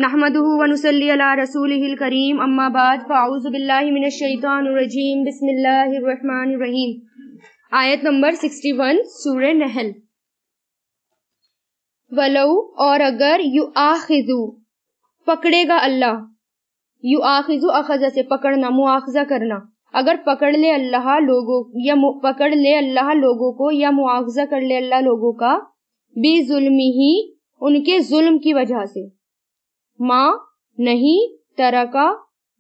नहमदुहु व नुसल्ली अला रसूलिहिल करीम अम्मा बाद फ़अऊज़ु बिल्लाहि मिनश शैतानिर रजीम बिस्मिल्लाहिर रहमानिर रहीम। आयत नंबर 61 सूरह नहल। वलौ और अगर युआखिज़ु पकड़ेगा अल्लाह, युआखिज़ु अखज़ से पकड़ना, मुआखज़ा करना, अगर पकड़ ले अल्लाह लोगों या पकड़ ले अल्लाह लोगों को या मुआखज़ा कर ले अल्लाह लोगों का बी जुल्मिही उनके जुल्म की वजह से, माँ नहीं तरका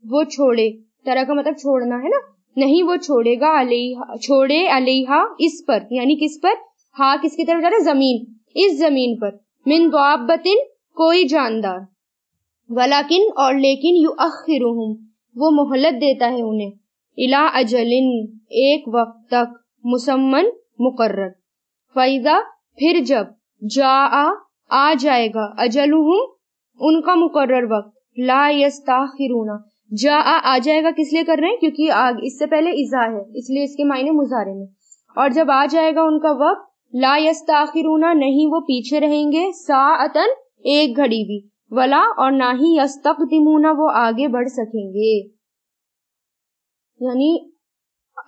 वो छोड़े, तरका मतलब छोड़ना है ना, नहीं वो छोड़ेगा अलैहा छोड़े अलैहा इस पर, यानी किस पर, हाँ किसकी तरफ जा रहा है, जमीन, इस जमीन पर, मिन दाब्बतिन कोई जानदार, वलाकिन और लेकिन युअख्खिरुहुम वो मोहलत देता है उन्हें, इला अजलिन एक वक्त तक, मुसम्मन मुकर्रर, फैज़ा फिर जब, जाआ आ जाएगा, अजलुहुम उनका मुकर्रर वक्त, ला यस्ताखिरूना जा आ जाएगा किस लिए कर रहे हैं, क्योंकि इससे पहले इज़ा है इसलिए इसके मायने मुजारे में, और जब आ जाएगा उनका वक्त, ला यस्ताखिरूना नहीं वो पीछे रहेंगे, साअतन एक घड़ी भी, वला और ना ही यस्तक़दिमूना वो आगे बढ़ सकेंगे। यानी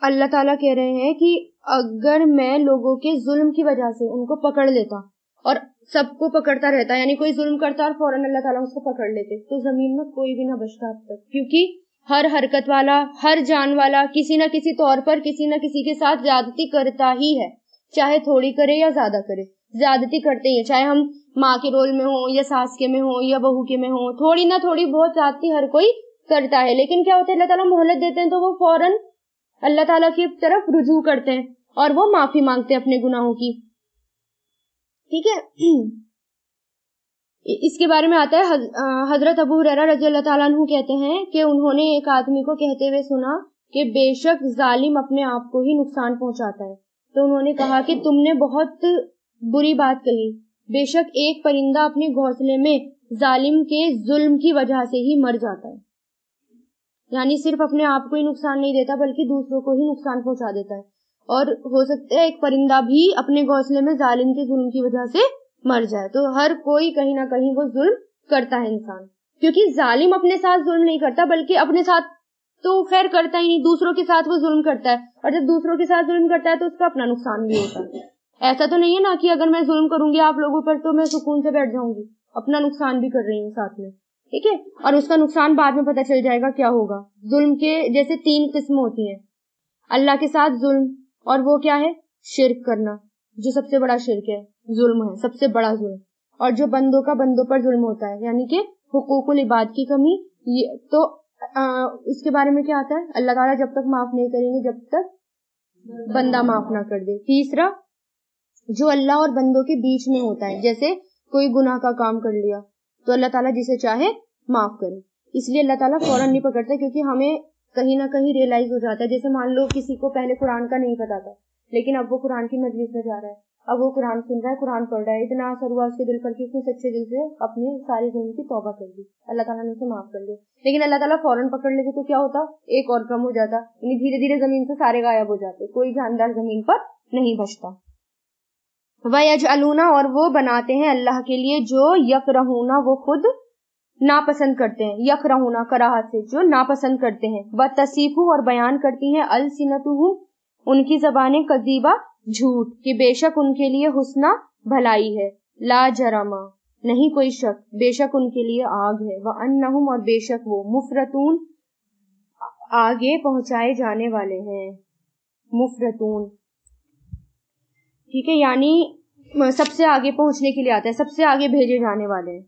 अल्लाह ताला कह रहे हैं कि अगर मैं लोगों के जुल्म की वजह से उनको पकड़ लेता, और सबको पकड़ता रहता, यानी कोई जुल्म करता और फौरन अल्लाह ताला उसको पकड़ लेते, तो जमीन में कोई भी ना बचता अब तक, क्योंकि हर हरकत वाला, हर जान वाला किसी न किसी तौर पर किसी न किसी के साथ ज्यादती करता ही है, चाहे थोड़ी करे या ज्यादा करे, ज्यादती करते ही है, चाहे हम माँ के रोल में हो या सास के में हो या बहू के में हो, थोड़ी ना थोड़ी बहुत ज्यादती हर कोई करता है। लेकिन क्या होता है, अल्लाह ताला मोहलत देते हैं तो वो फौरन अल्लाह ताला की तरफ रुजू करते हैं और वो माफी मांगते हैं अपने गुनाहों की। ठीक है, इसके बारे में आता है हजरत अबू हुरैरा रज़ियल्लाहु ताला अन्हु कहते हैं कि उन्होंने एक आदमी को कहते हुए सुना कि बेशक जालिम अपने आप को ही नुकसान पहुंचाता है, तो उन्होंने कहा कि तुमने बहुत बुरी बात कही, बेशक एक परिंदा अपने घोंसले में जालिम के जुल्म की वजह से ही मर जाता है, यानी सिर्फ अपने आप को ही नुकसान नहीं देता बल्कि दूसरों को ही नुकसान पहुंचा देता है, और हो सकता है एक परिंदा भी अपने घोंसले में जालिम के जुल्म की वजह से मर जाए। तो हर कोई कहीं ना कहीं वो जुल्म करता है इंसान, क्योंकि जालिम अपने साथ जुल्म नहीं करता बल्कि अपने साथ तो खैर करता ही नहीं, दूसरों के साथ वो जुल्म करता है, और जब दूसरों के साथ जुल्म करता है तो उसका अपना नुकसान भी होता है। ऐसा तो नहीं है ना कि अगर मैं जुल्म करूंगी आप लोगों पर तो मैं सुकून से बैठ जाऊंगी, अपना नुकसान भी कर रही हूँ साथ में, ठीक है, और उसका नुकसान बाद में पता चल जाएगा क्या होगा। जुल्म के जैसे 3 किस्म होती हैं, अल्लाह के साथ जुल्म, और वो क्या है, शिर्क करना, जो सबसे बड़ा शिर्क है, जुल्म है सबसे बड़ा जुल्म, और जो बंदों का बंदों पर जुल्म होता है, यानी कि हुकूकुल इबाद की कमी, तो उसके बारे में क्या आता है, अल्लाह ताला जब तक माफ नहीं करेंगे जब तक बंदा माफ ना कर दे। तीसरा, जो अल्लाह और बंदों के बीच में होता है, जैसे कोई गुनाह का काम कर लिया तो अल्लाह ताला जिसे चाहे माफ करे, इसलिए अल्लाह ताला फौरन नहीं पकड़ता, क्योंकि हमें कहीं ना कहीं रियलाइज हो जाता है। जैसे मान लो किसी को पहले कुरान का नहीं पता था, लेकिन अब वो कुरान की मजलिस में जा रहा है, अब वो कुरान सुन रहा है, कुरान पढ़ रहा है, इतना असर हुआ उसके दिल पर कि उसने सच्चे दिल से अपने सारी जुल्म की तौबा कर दी, अल्लाह ताला ने उसे माफ कर दिया। लेकिन अल्लाह ताला फौरन पकड़ लेते तो क्या होता, एक और कम हो जाता, यानी धीरे धीरे जमीन से सारे गायब हो जाते, कोई जानदार जमीन पर नहीं बचता। वयजअलूना और वो बनाते हैं अल्लाह के लिए जो यकरहूना वो खुद नापसंद करते हैं, यकरहूना कराहत से जो नापसंद करते हैं, व तसीफु और बयान करती हैं अलसिनतुहुम उनकी जबानें कज़ीबा झूठ, कि बेशक उनके लिए हुस्ना भलाई है, ला जरमा नहीं कोई शक, बेशक उनके लिए आग है, व अन्नहुम और बेशक वो मुफरतून आगे पहुंचाए जाने वाले हैं, मुफरतून, ठीक है, यानी सबसे आगे पहुंचने के लिए आता है, सबसे आगे भेजे जाने वाले हैं,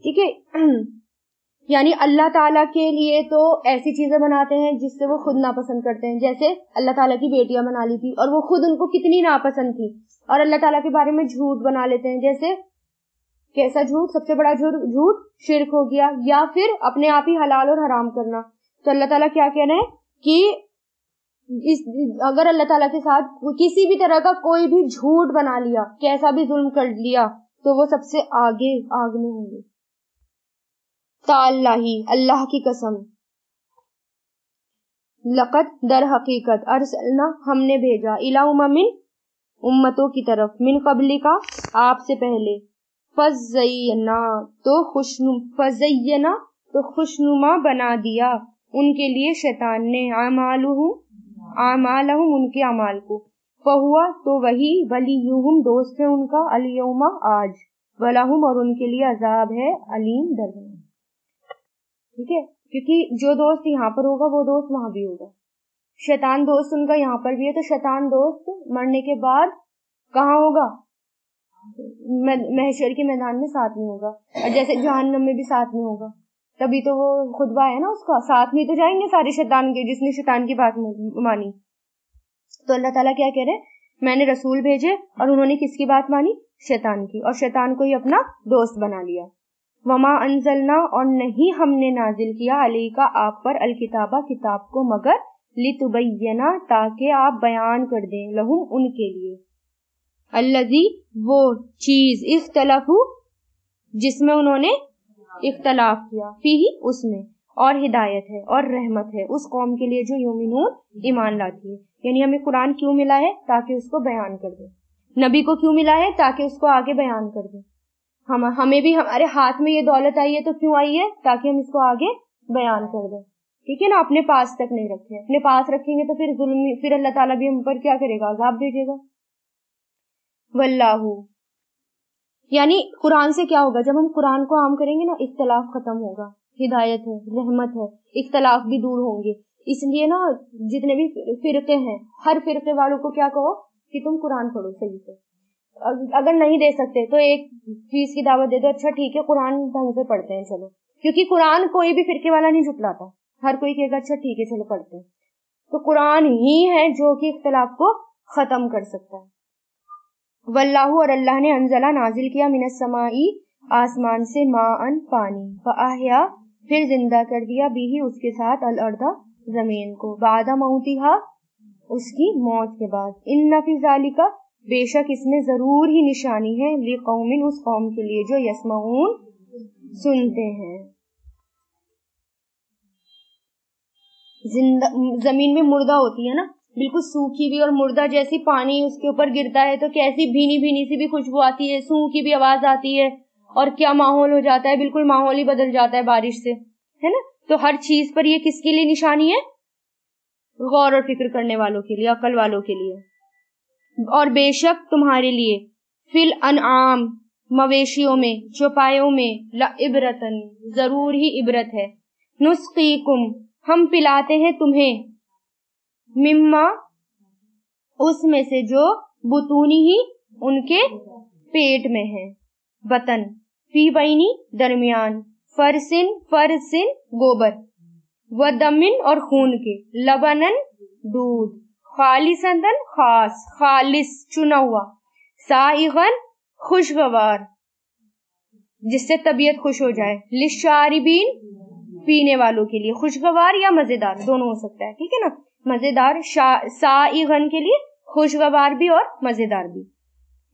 ठीक है। यानी अल्लाह ताला के लिए तो ऐसी चीजें बनाते हैं जिससे वो खुद नापसंद करते हैं, जैसे अल्लाह ताला की बेटियां बना ली थी और वो खुद उनको कितनी नापसंद थी, और अल्लाह ताला के बारे में झूठ बना लेते हैं, जैसे कैसा झूठ, सबसे बड़ा झूठ शिर्क हो गया, या फिर अपने आप ही हलाल और हराम करना। तो अल्लाह ताला क्या कह रहे हैं कि अगर अल्लाह ताला के साथ किसी भी तरह का कोई भी झूठ बना लिया, कैसा भी जुल्म कर लिया, तो वो सबसे आगे आग में होंगे। ताल्लाही अल्लाह की कसम, लक़द दर हकीकत, अरसलना हमने भेजा, इला उम्मिन उम्मतों की तरफ, मिन क़ब्लिका आपसे पहले, फज़य्यना तो खुशनुमा बना दिया उनके लिए शैतान ने आमालहुम उनके अमाल को, फहुआ तो वही वलियुहुम दोस्त है उनका, अल-यौमा आज, वलहुम और उनके लिए अजाब है अलीम दर्दनाक। ठीक है, क्योंकि जो दोस्त यहाँ पर होगा वो दोस्त वहां भी होगा। शैतान दोस्त उनका यहाँ पर भी है, तो शैतान दोस्त मरने के बाद कहाँ होगा? महशर के मैदान में साथ में होगा, और जैसे जहन्नम में भी साथ में होगा। तभी तो वो खुतबा है ना उसका, साथ में तो जाएंगे सारे शैतान के, जिसने शैतान की बात मानी। तो अल्लाह ताला क्या कह रहे हैं, मैंने रसूल भेजे और उन्होंने किसकी बात मानी? शैतान की, और शैतान को ही अपना दोस्त बना लिया। वमा अंजलना और नहीं हमने नाजिल किया अलैका आप पर अलकिताबा किताब को, मगर लितुबय्यना ताकि आप बयान कर दें, लहुम उनके लिए, अल्लज़ी वो चीज, इख्तलफू जिसमें उन्होंने इख्तलाफ किया, फीही उसमें, और हिदायत है और रहमत है उस कौम के लिए जो युमिनून ईमान लाती है। यानी हमें कुरान क्यों मिला है? ताकि उसको बयान कर दे। नबी को क्यों मिला है? ताकि उसको आगे बयान कर दे। हमें भी हमारे हाथ में ये दौलत आई है तो क्यों आई है? ताकि हम इसको आगे बयान कर दें। ठीक है ना, अपने पास तक नहीं रखे, अपने पास रखेंगे तो फिर जुल्म, फिर अल्लाह ताला भी हम पर क्या करेगा? अजाब भेजेगा। वल्लाहु यानी कुरान से क्या होगा? जब हम कुरान को आम करेंगे ना, इख्तलाफ खत्म होगा, हिदायत है, रहमत है, इख्तलाफ भी दूर होंगे। इसलिए ना जितने भी फिरके हैं, हर फिरके वालों को क्या कहो कि तुम कुरान पढ़ो सही से। अगर नहीं दे सकते तो एक चीज की दावत दे दो, अच्छा ठीक है कुरान ढंग से पढ़ते हैं चलो, क्योंकि कुरान कोई भी फिरके वाला नहीं झुटलाता, हर कोई कहेगा अच्छा ठीक है चलो पढ़ते हैं। तो कुरान ही है जो कि इख्तलाफ को खत्म कर सकता है। वल्लाहु और अल्लाह ने अंजला नाजिल किया मिनस समाई आसमान से माअन पानी, फअहया फिर जिंदा कर दिया बिही उसके साथ अल अर्दा जमीन को, बादा मौतिहा उसकी मौत के बाद, इन्ना फी ज़ालिका बेशक इसमें जरूर ही निशानी है, लिकौमिन उस कौम के लिए जो यस्माऊन सुनते हैं। जमीन में मुर्दा होती है ना, बिल्कुल सूखी भी और मुर्दा जैसी, पानी उसके ऊपर गिरता है तो कैसी भीनी भीनी सी भी खुशबू आती है, सूं की भी आवाज आती है, और क्या माहौल हो जाता है, बिल्कुल माहौल ही बदल जाता है बारिश से, है ना। तो हर चीज पर ये किसके लिए निशानी है? गौर और फिक्र करने वालों के लिए, अकल वालों के लिए। और बेशक तुम्हारे लिए फिल अनआम मवेशियों में, चौपायों में, ला इबरतन जरूर ही इबरत है, नुस्कीकुम हम पिलाते हैं तुम्हें, मिम्मा उसमें से जो बुतूनी ही उनके पेट में है, बतन फी बैनी दरमियान, फरसिन गोबर, व दमिन और खून के, लबनन दूध, खालिसन खास खालिस चुना हुआ, साइगन खुशगवार जिससे तबीयत खुश हो जाए, लिशारिबीन पीने वालों के लिए, खुशगवार या मजेदार दोनों हो सकता है, ठीक है ना। मजेदार साइगन के लिए, खुशगवार भी और मजेदार भी,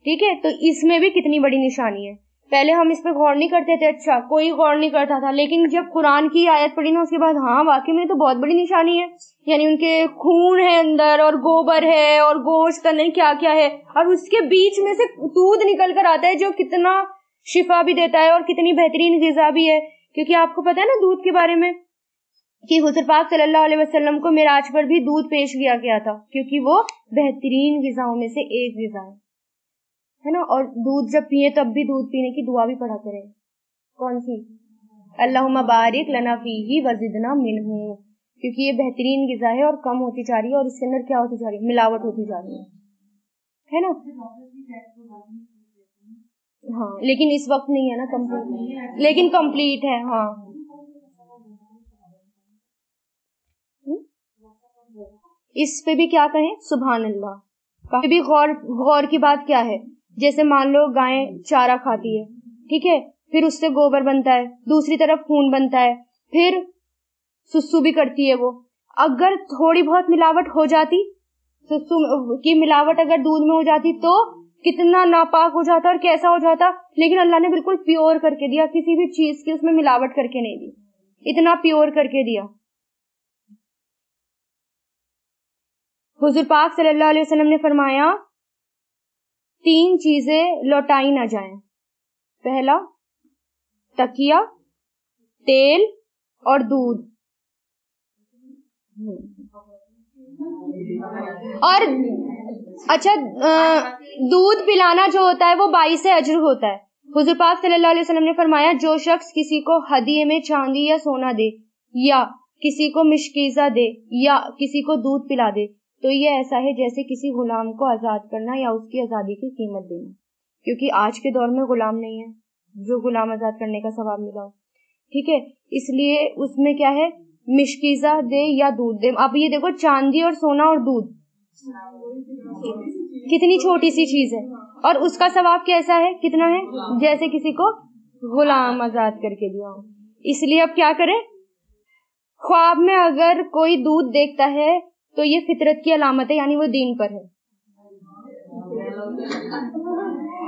ठीक है। तो इसमें भी कितनी बड़ी निशानी है। पहले हम इस पे गौर नहीं करते थे, अच्छा कोई गौर नहीं करता था, लेकिन जब कुरान की आयत पढ़ी ना उसके बाद हाँ वाकई में तो बहुत बड़ी निशानी है। यानी उनके खून है अंदर, और गोबर है, और गोश्त नहीं क्या क्या है, और उसके बीच में से दूध निकल कर आता है जो कितना शिफा भी देता है और कितनी बेहतरीन ग़िज़ा भी है। क्योंकि आपको पता है ना दूध के बारे में कि हुज़ूर पाक सल्लल्लाहु अलैहि वसल्लम को मिराज पर भी दूध पेश किया गया था, क्योंकि वो बेहतरीन ग़िज़ाओं में से एक ग़िज़ा है ना। और दूध जब पिए तब भी दूध पीने की दुआ भी पढ़ा करें। कौन सी? अल्लाहुम्मा बारिक लना फीही वज़िदना मिन्हु, क्योंकि ये बेहतरीन ग़िज़ा है और कम होती जा रही है, और इसके अंदर क्या होती जा रही है? मिलावट होती जा रही है ना। हाँ लेकिन इस वक्त नहीं है ना कंप्लीट, लेकिन कंप्लीट है। हाँ इस पे भी क्या कहें? सुभान अल्लाह। भी गौर की बात क्या है, जैसे मान लो गाय चारा खाती है, ठीक है, फिर उससे गोबर बनता है, दूसरी तरफ खून बनता है, फिर सुसु भी करती है वो। अगर थोड़ी बहुत मिलावट हो जाती, सुसु की मिलावट अगर दूध में हो जाती तो कितना नापाक हो जाता और कैसा हो जाता। लेकिन अल्लाह ने बिल्कुल प्योर करके दिया, किसी भी चीज की उसमें मिलावट करके नहीं दी, इतना प्योर करके दिया। हुजूर पाक सल्लल्लाहु अलैहि वसल्लम ने फरमाया 3 चीजें लौटाई ना जाएं। पहला तकिया, तेल और दूध। और अच्छा, दूध पिलाना जो होता है वो 22 अज्र होता है। हुजूर पाक सल्लल्लाहु अलैहि वसल्लम ने फरमाया, जो शख्स किसी को हदिये में चांदी या सोना दे, या किसी को मिशकीजा दे, या किसी को दूध पिला दे, तो ये ऐसा है जैसे किसी गुलाम को आजाद करना या उसकी आजादी की कीमत देना। क्योंकि आज के दौर में गुलाम नहीं है जो गुलाम आजाद करने का सवाब मिला हो, ठीक है, इसलिए उसमें क्या है, मिशकीजा दे या दूध दे। आप ये देखो, चांदी और सोना और दूध कितनी छोटी सी चीज है, और उसका सवाब कैसा है, कितना है, जैसे किसी को गुलाम आजाद करके दिया हो। इसलिए अब क्या करें, ख्वाब में अगर कोई दूध देखता है तो ये फितरत की अलामत है, यानी वो दीन पर है।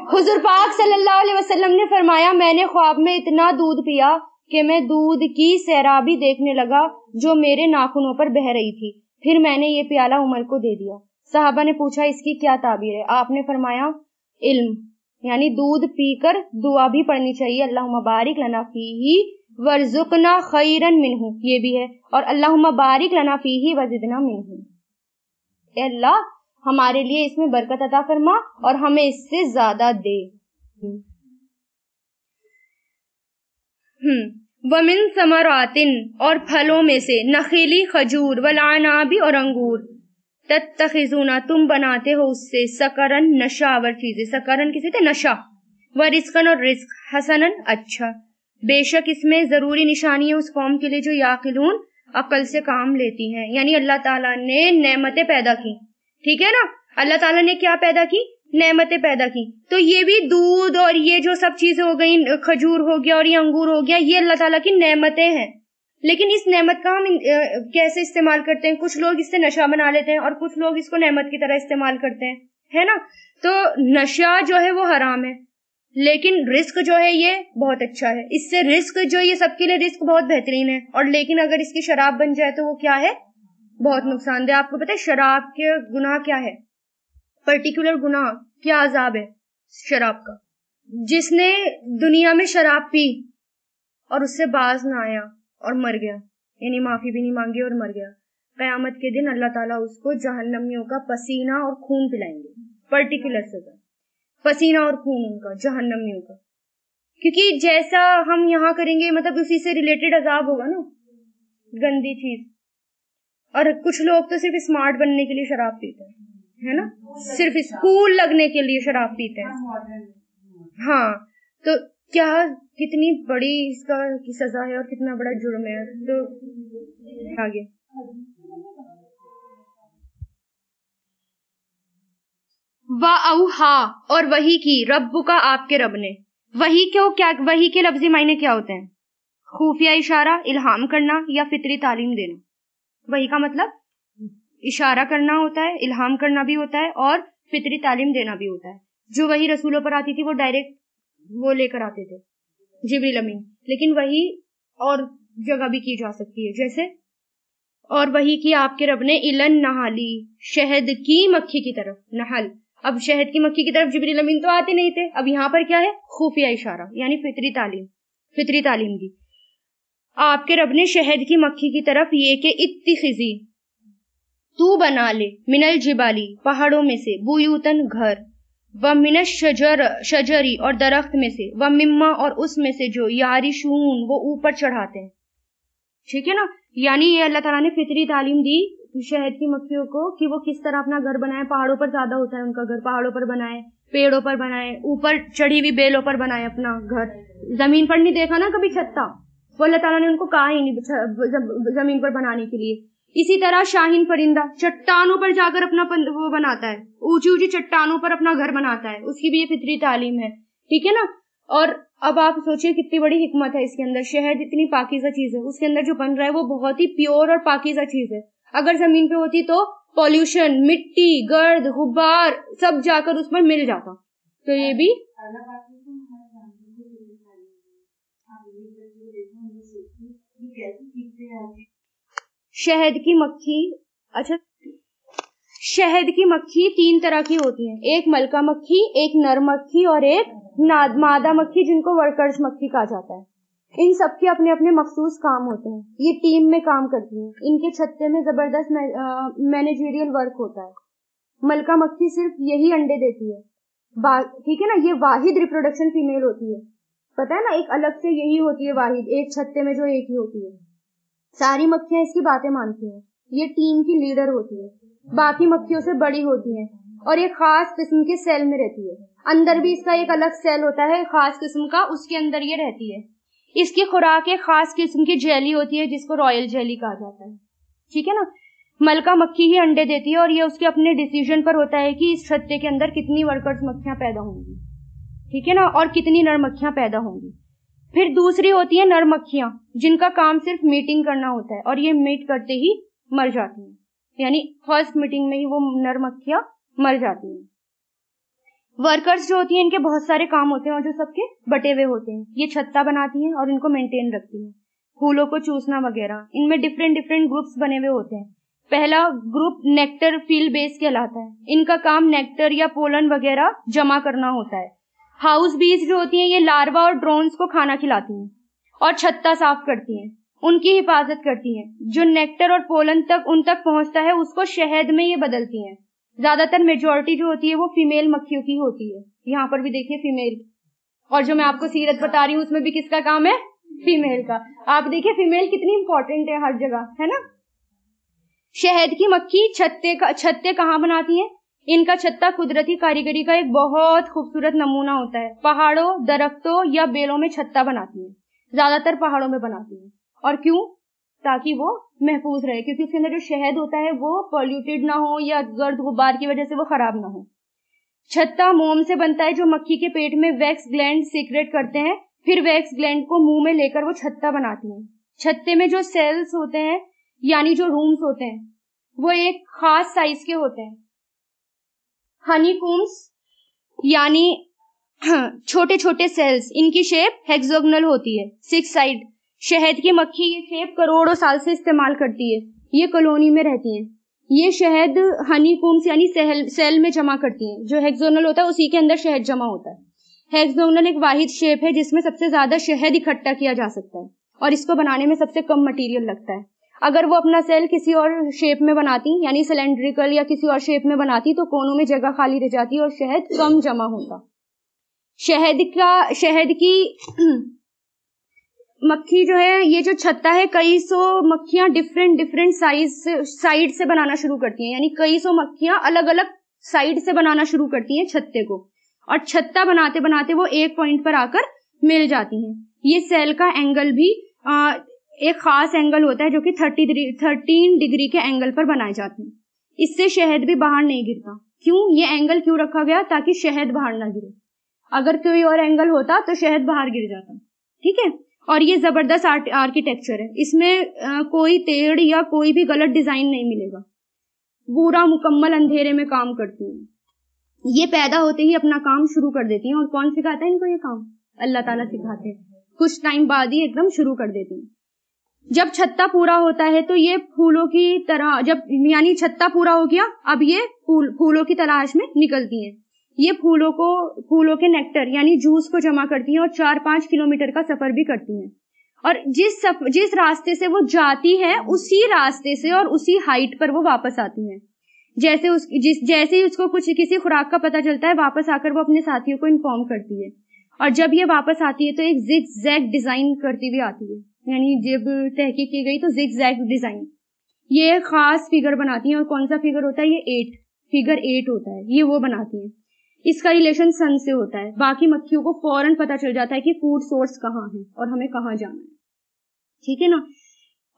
हुजूर पाक सल्लल्लाहु अलैहि वसल्लम ने फरमाया, मैंने ख्वाब में इतना दूध पिया कि मैं दूध की सैराबी देखने लगा जो मेरे नाखूनों पर बह रही थी। फिर मैंने ये प्याला उमर को दे दिया। साहबा ने पूछा, इसकी क्या ताबीर है? आपने फरमाया, इल्म, यानी दूध पीकर दुआ भी पढ़नी चाहिए, अल्लाहुम्मा बारिक लना फीही वर्जुकना खैरन मिन्हु, ये भी है, और अल्लाहुम्मा बारिक लना फीही वजिदना मिन्हु, अल्लाह हमारे लिए इसमें बरकत अता फरमा और हमें इससे ज्यादा दे। वमिन समरातिन, और फलों में से, नखीली, खजूर, वलानाबी, और अंगूर, तत्तखिजुना, तुम बनाते हो उससे, सकरन, नशावर चीजें, सकरन किसी थे नशा, व रिस्कन, और रिस्क, हसनन, अच्छा, बेशक इसमें जरूरी निशानी है उस कौम के लिए जो याकिलून, अकल से काम लेती हैं। यानी अल्लाह ताला ने नेमतें पैदा की, ठीक है ना, अल्लाह ताला ने क्या पैदा की, नेमतें पैदा की। तो ये भी दूध और ये जो सब चीजें हो गई, खजूर हो गया और ये अंगूर हो गया, ये अल्लाह ताला की नेमतें हैं। लेकिन इस नेमत का हम कैसे इस्तेमाल करते हैं? कुछ लोग इससे नशा बना लेते हैं और कुछ लोग इसको नेमत की तरह इस्तेमाल करते हैं, है ना। तो नशा जो है वो हराम है, लेकिन रिस्क जो है ये बहुत अच्छा है। इससे रिस्क जो, ये सबके लिए रिस्क बहुत बेहतरीन है, और लेकिन अगर इसकी शराब बन जाए तो वो क्या है, बहुत नुकसानदेह। आपको पता है शराब के गुनाह क्या है, पर्टिकुलर गुनाह क्या अजाब है शराब का? जिसने दुनिया में शराब पी और उससे बाज ना आया और मर गया, यानी माफी भी नहीं मांगी और मर गया, कयामत के दिन अल्लाह ताला उसको जहन्नमियों का पसीना और खून पिलाएंगे, पर्टिकुलर सजा, पसीना और खून उनका, जहन्नमियों का। क्योंकि जैसा हम यहाँ करेंगे, मतलब उसी से रिलेटेड अजाब होगा ना, गंदी चीज। और कुछ लोग तो सिर्फ स्मार्ट बनने के लिए शराब पीते हैं, है ना, सिर्फ स्कूल लगने के लिए शराब पीते हैं। हाँ, तो क्या, कितनी बड़ी इसका की सजा है और कितना बड़ा जुर्म है। तो आगे वाउहा, और वही की, रब्बु का, आपके रब ने। वही क्यों, क्या वही के लफ्जी मायने क्या होते हैं? खुफिया इशारा, इल्हाम करना या फितरी तालीम देना। वही का मतलब इशारा करना होता है, इल्हाम करना भी होता है और फितरी तालीम देना भी होता है। जो वही रसूलों पर आती थी वो डायरेक्ट वो लेकर आते थे, जिब्रील अमीन, लेकिन वही और जगह भी की जा सकती है, जैसे, और वही की आपके रब ने, इलन नहाली, शहद की मक्खी की तरफ, नहल। अब शहद की मक्खी की तरफ जिब्रील अमीन तो आते नहीं थे, अब यहाँ पर क्या है, खुफिया इशारा, यानी फितरी तालीम दी। आपके रब ने शहद की मक्खी की तरफ ये कि इत्तिखिजी, तू बना ले, मिनल जिबाली, पहाड़ों में से, बुयूतन, घर, व मिनश शजरी, और दरख्त में से, व मिम्मा, और उसमें से जो, यारिशून, वो ऊपर चढ़ाते हैं, ठीक है ना। यानी ये अल्लाह ताला ने फितरी तालीम दी शहद की मक्खियों को कि वो किस तरह अपना घर बनाए। पहाड़ों पर ज्यादा होता है उनका घर, पहाड़ों पर बनाए, पेड़ों पर बनाए, ऊपर चढ़ी हुई बेलों पर बनाए अपना घर। जमीन पर नहीं देखा ना कभी छत्ता, वो अल्लाह ताला ने उनको कहा ही नहीं जमीन पर बनाने के लिए। इसी तरह शाहीन परिंदा चट्टानों पर जाकर अपना वो बनाता है, ऊंची ऊंची चट्टानों पर अपना घर बनाता है, उसकी भी ये फितरी तालीम है, ठीक है ना। और अब आप सोचिए कितनी बड़ी हिकमत है इसके अंदर। शहद इतनी पाकीज़ा चीज है, उसके अंदर जो बन रहा है वो बहुत ही प्योर और पाकीज़ा चीज है। अगर जमीन पे होती तो पॉल्यूशन, मिट्टी, गर्द, गुब्बार सब जाकर उस पर मिल जाता। तो ये भी शहद की मक्खी, अच्छा शहद की मक्खी 3 तरह की होती है, एक मलका मक्खी, एक नर मक्खी और एक मादा मक्खी जिनको वर्कर्स मक्खी कहा जाता है। इन सबके अपने अपने मखसूस काम होते हैं, ये टीम में काम करती हैं। इनके छत्ते में जबरदस्त मैनेजरियल वर्क होता है। मलका मक्खी सिर्फ यही अंडे देती है, ठीक है ना, ये वाहिद रिप्रोडक्शन फीमेल होती है, पता है ना, एक अलग से यही होती है वाहिद, एक छत्ते में जो एक ही होती है। सारी मक्खियां इसकी बातें मानती हैं, ये टीम की लीडर होती है, बाकी मक्खियों से बड़ी होती हैं और ये खास किस्म के सेल में रहती है। अंदर भी इसका एक अलग सेल होता है खास किस्म का, उसके अंदर ये रहती है। इसकी खुराक एक खास किस्म की जेली होती है जिसको रॉयल जेली कहा जाता है, ठीक है ना। मलका मक्खी ही अंडे देती है और ये उसके अपने डिसीजन पर होता है कि इस छत्ते के अंदर कितनी वर्कर्स मक्खियां पैदा होंगी, ठीक है ना, और कितनी नर मक्खियां पैदा होंगी। फिर दूसरी होती है नर मक्खियां, जिनका काम सिर्फ मीटिंग करना होता है और ये मीट करते ही मर जाती हैं, यानी फर्स्ट मीटिंग में ही वो नर मक्खियां मर जाती हैं। वर्कर्स जो होती हैं इनके बहुत सारे काम होते हैं और जो सबके बटे हुए होते हैं। ये छत्ता बनाती हैं और इनको मेंटेन रखती हैं, फूलों को चूसना वगैरह। इनमें डिफरेंट डिफरेंट ग्रुप्स बने हुए होते हैं। पहला ग्रुप नेक्टर फील्ड बेस कहलाता है, इनका काम नेक्टर या पोलन वगैरह जमा करना होता है। हाउस बीज जो होती हैं ये लार्वा और ड्रोन्स को खाना खिलाती हैं और छत्ता साफ करती हैं, उनकी हिफाजत करती हैं। जो नेक्टर और पोलन उन तक पहुंचता है उसको शहद में ये बदलती हैं। ज्यादातर मेजोरिटी जो होती है वो फीमेल मक्खियों की होती है, यहाँ पर भी देखिए फीमेल, और जो मैं आपको सीरत बता रही हूँ उसमें भी किसका काम है, फीमेल का। आप देखिए फीमेल कितनी इंपॉर्टेंट है हर जगह, है ना। शहद की मक्खी छत्ते कहाँ बनाती है? इनका छत्ता कुदरती कारीगरी का एक बहुत खूबसूरत नमूना होता है। पहाड़ों, दरख्तों या बेलों में छत्ता बनाती है, ज्यादातर पहाड़ों में बनाती है। और क्यों? ताकि वो महफूज रहे, क्योंकि उसके अंदर जो शहद होता है वो पॉल्यूटेड ना हो या गर्द गुबार की वजह से वो खराब ना हो। छत्ता मोम से बनता है जो मक्खी के पेट में वैक्स ग्लैंड सीक्रेट करते हैं, फिर वैक्स ग्लैंड को मुंह में लेकर वो छत्ता बनाती हैं। छत्ते में जो सेल्स होते हैं यानी जो रूम्स होते हैं वो एक खास साइज के होते हैं। हनीकॉम्ब्स यानी छोटे छोटे सेल्स, इनकी शेप हेक्सागोनल होती है, 6 साइड। शहद की मक्खी ये शेप करोड़ों साल से इस्तेमाल करती है, ये कॉलोनी में रहती हैं। ये शहद हनीकॉम्ब्स यानी सेल में जमा करती हैं। जो हेक्सागोनल होता है उसी के अंदर शहद जमा होता है। हेक्सागोनल एक वाहिद शेप है जिसमें सबसे ज्यादा शहद इकट्ठा किया जा सकता है और इसको बनाने में सबसे कम मटेरियल लगता है। अगर वो अपना सेल किसी और शेप में बनाती यानी सिलेंड्रिकल या किसी और शेप में बनाती तो कोनों में जगह खाली रह जाती और शहद कम जमा होता। शहद की मक्खी जो है, ये जो छत्ता है, कई सौ मक्खियां डिफरेंट साइड से बनाना शुरू करती हैं, यानी कई सौ मक्खियां अलग अलग साइड से बनाना शुरू करती हैं छत्ते को, और छत्ता बनाते बनाते वो एक पॉइंट पर आकर मिल जाती हैं। ये सेल का एंगल भी एक खास एंगल होता है जो कि 13 डिग्री के एंगल पर बनाए जाते हैं। इससे शहद भी बाहर नहीं गिरता। क्यों? ये एंगल क्यों रखा गया? ताकि शहद बाहर ना गिरे। अगर कोई और एंगल होता तो शहद बाहर गिर जाता, ठीक है। और ये जबरदस्त आर्किटेक्चर है, इसमें कोई टेढ़ या कोई भी गलत डिजाइन नहीं मिलेगा। पूरा मुकम्मल अंधेरे में काम करती हैं। ये पैदा होते ही अपना काम शुरू कर देती हैं। और कौन सिखाता है इनको ये काम? अल्लाह ताला सिखाते हैं। कुछ टाइम बाद ही एकदम शुरू कर देती हैं। जब छत्ता पूरा होता है तो ये फूलों की तरह, यानी छत्ता पूरा हो गया, अब ये फूलों की तलाश में निकलती हैं। ये फूलों के नेक्टर यानी जूस को जमा करती हैं और 4-5 किलोमीटर का सफर भी करती हैं। और जिस रास्ते से वो जाती है उसी रास्ते से और उसी हाइट पर वो वापस आती हैं। जैसे ही उसको किसी खुराक का पता चलता है, वापस आकर वो अपने साथियों को इन्फॉर्म करती है। और जब ये वापस आती है तो एक जिग जैग डिजाइन करती हुई आती है, यानी जब तहकीक की गई तो जिग जैग डिजाइन। ये खास फिगर बनाती हैं। और कौन सा फिगर होता है? ये 8 फिगर 8 होता है, ये वो बनाती हैं। इसका रिलेशन सन से होता है। बाकी मक्खियों को फौरन पता चल जाता है कि फूड सोर्स कहाँ है और हमें कहाँ जाना है, ठीक है ना।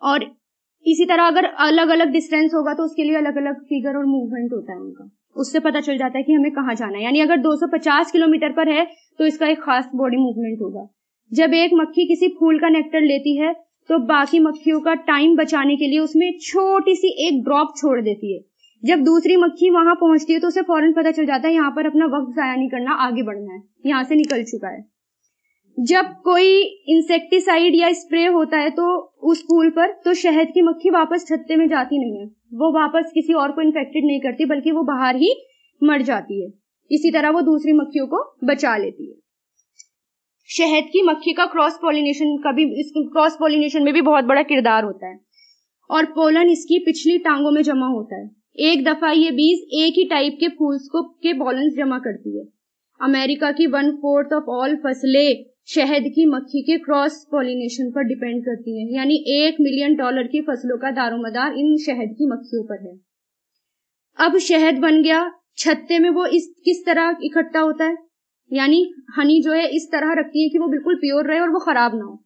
और इसी तरह अगर अलग अलग डिस्टेंस होगा तो उसके लिए अलग अलग फिगर और मूवमेंट होता है उनका, उससे पता चल जाता है कि हमें कहाँ जाना है। यानी अगर 250 किलोमीटर पर है तो इसका एक खास बॉडी मूवमेंट होगा। जब एक मक्खी किसी फूल का नेक्टर लेती है तो बाकी मक्खियों का टाइम बचाने के लिए उसमें छोटी सी एक ड्रॉप छोड़ देती है। जब दूसरी मक्खी वहां पहुंचती है तो उसे फौरन पता चल जाता है यहाँ पर अपना वक्त जाया नहीं करना, आगे बढ़ना है, यहाँ से निकल चुका है। जब कोई इंसेक्टिसाइड या स्प्रे होता है तो उस फूल पर, तो शहद की मक्खी वापस छत्ते में जाती नहीं है, वो वापस किसी और को इन्फेक्टेड नहीं करती, बल्कि वो बाहर ही मर जाती है। इसी तरह वो दूसरी मक्खियों को बचा लेती है। शहद की मक्खी का क्रॉस पॉलिनेशन में भी बहुत बड़ा किरदार होता है, और पोलन इसकी पिछली टांगों में जमा होता है। एक दफा ये बीज एक ही टाइप के फूल्स के पॉलन जमा करती है। अमेरिका की 1/4 ऑफ ऑल फसलें शहद की मक्खी के क्रॉस पॉलिनेशन पर डिपेंड करती हैं, यानी $1 मिलियन की फसलों का दारोमदार इन शहद की मक्खियों पर है। अब शहद बन गया, छत्ते में वो किस तरह इकट्ठा होता है, यानी हनी जो है इस तरह रखती है कि वो बिल्कुल प्योर रहे और वो खराब ना हो।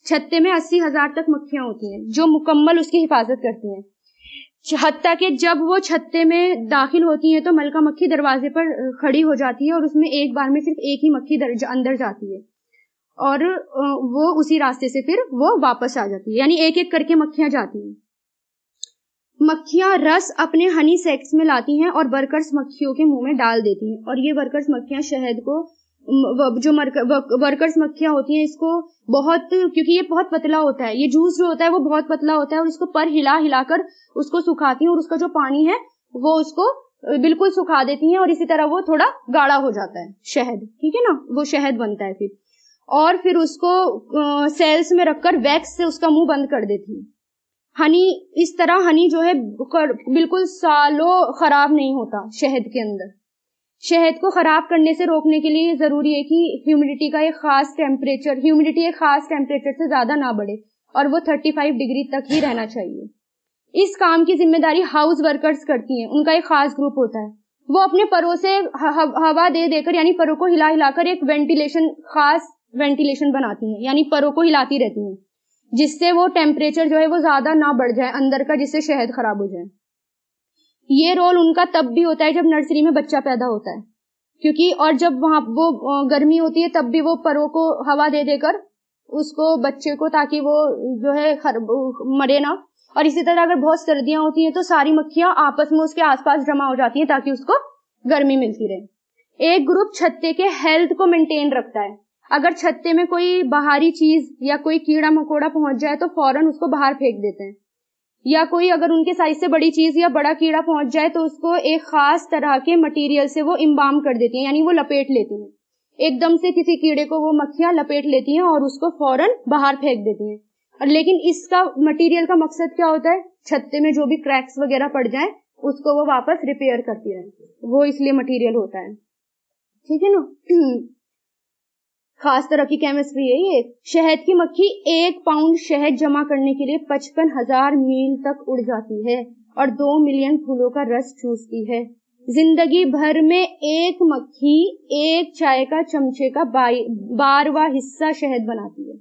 छत्ते में 80,000 तक मक्खियां होती हैं जो मुकम्मल उसकी हिफाजत करती हैं। हत्ता कि जब वो छत्ते में दाखिल होती है तो मलका मक्खी दरवाजे पर खड़ी हो जाती है और उसमें एक बार में सिर्फ एक ही मक्खी अंदर जाती है और वो उसी रास्ते से फिर वो वापस आ जाती है, यानी एक एक करके मक्खियां जाती हैं। मक्खियां रस अपने हनी सेक्स में लाती हैं और वर्कर्स मक्खियों के मुंह में डाल देती हैं, और ये वर्कर्स मक्खियां शहद को, जो वर्कर्स मक्खियां होती हैं, इसको बहुत, क्योंकि ये बहुत पतला होता है, ये जूस जो होता है वो बहुत पतला होता है, और इसको पर हिलाकर उसको सुखाती हैं और उसका जो पानी है वो उसको बिल्कुल सुखा देती हैं, और इसी तरह वो थोड़ा गाढ़ा हो जाता है शहद, ठीक है ना, वो शहद बनता है फिर, और फिर उसको सेल्स में रखकर वैक्स से उसका मुंह बंद कर देती है। हनी, इस तरह हनी जो है बिल्कुल सालों खराब नहीं होता शहद के अंदर। शहद को खराब करने से रोकने के लिए जरूरी है कि ह्यूमिडिटी एक खास टेम्परेचर से ज्यादा ना बढ़े और वो 35 डिग्री तक ही रहना चाहिए। इस काम की जिम्मेदारी हाउस वर्कर्स करती हैं, उनका एक खास ग्रुप होता है, वो अपने परों से हवा दे देकर, यानी परों को हिलाकर एक खास वेंटिलेशन बनाती हैं, यानी परों को हिलाती रहती हैं, जिससे वो टेम्परेचर जो है वो ज्यादा ना बढ़ जाए अंदर का, जिससे शहद खराब हो जाए। ये रोल उनका तब भी होता है जब नर्सरी में बच्चा पैदा होता है, क्योंकि और जब वहां वो गर्मी होती है तब भी वो परों को हवा दे देकर उसको, बच्चे को, ताकि वो जो है मरे ना। और इसी तरह अगर बहुत सर्दियां होती हैं तो सारी मक्खियां आपस में उसके आसपास जमा हो जाती हैं ताकि उसको गर्मी मिलती रहे। एक ग्रुप छत्ते के हेल्थ को मेंटेन रखता है। अगर छत्ते में कोई बाहरी चीज या कोई कीड़ा मकोड़ा पहुंच जाए तो फौरन उसको बाहर फेंक देते हैं, या कोई अगर उनके साइज से बड़ी चीज या बड़ा कीड़ा पहुंच जाए तो उसको एक खास तरह के मटेरियल से वो इम्बाम कर देती हैं, यानी वो लपेट लेती हैं। एकदम से किसी कीड़े को वो मक्खियां लपेट लेती हैं और उसको फौरन बाहर फेंक देती हैं। और लेकिन इसका मटेरियल का मकसद क्या होता है, छत्ते में जो भी क्रैक्स वगैरह पड़ जाए उसको वो वापस रिपेयर करती रहे, वो इसलिए मटेरियल होता है, ठीक है ना। खास तरह की केमिस्ट्री है ये। शहद की मक्खी 1 पाउंड शहद जमा करने के लिए 55,000 मील तक उड़ जाती है और 2 मिलियन फूलों का रस चूसती है। जिंदगी भर में एक मक्खी एक चाय का चमचे का 12वां हिस्सा शहद बनाती है।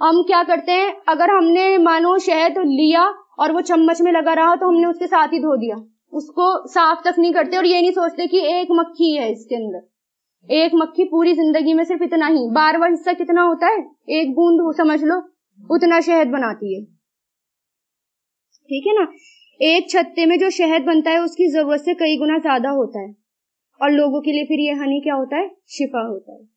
हम क्या करते हैं, अगर हमने मानो शहद लिया और वो चम्मच में लगा रहा तो हमने उसके साथ ही धो दिया, उसको साफ तक नहीं करते और ये नहीं सोचते कि एक मक्खी है इसके अंदर। एक मक्खी पूरी जिंदगी में सिर्फ इतना ही, 12वां हिस्सा कितना होता है, एक बूंद समझ लो, उतना शहद बनाती है, ठीक है ना। एक छत्ते में जो शहद बनता है उसकी जरूरत से कई गुना ज्यादा होता है, और लोगों के लिए फिर ये हनी क्या होता है, शिफा होता है।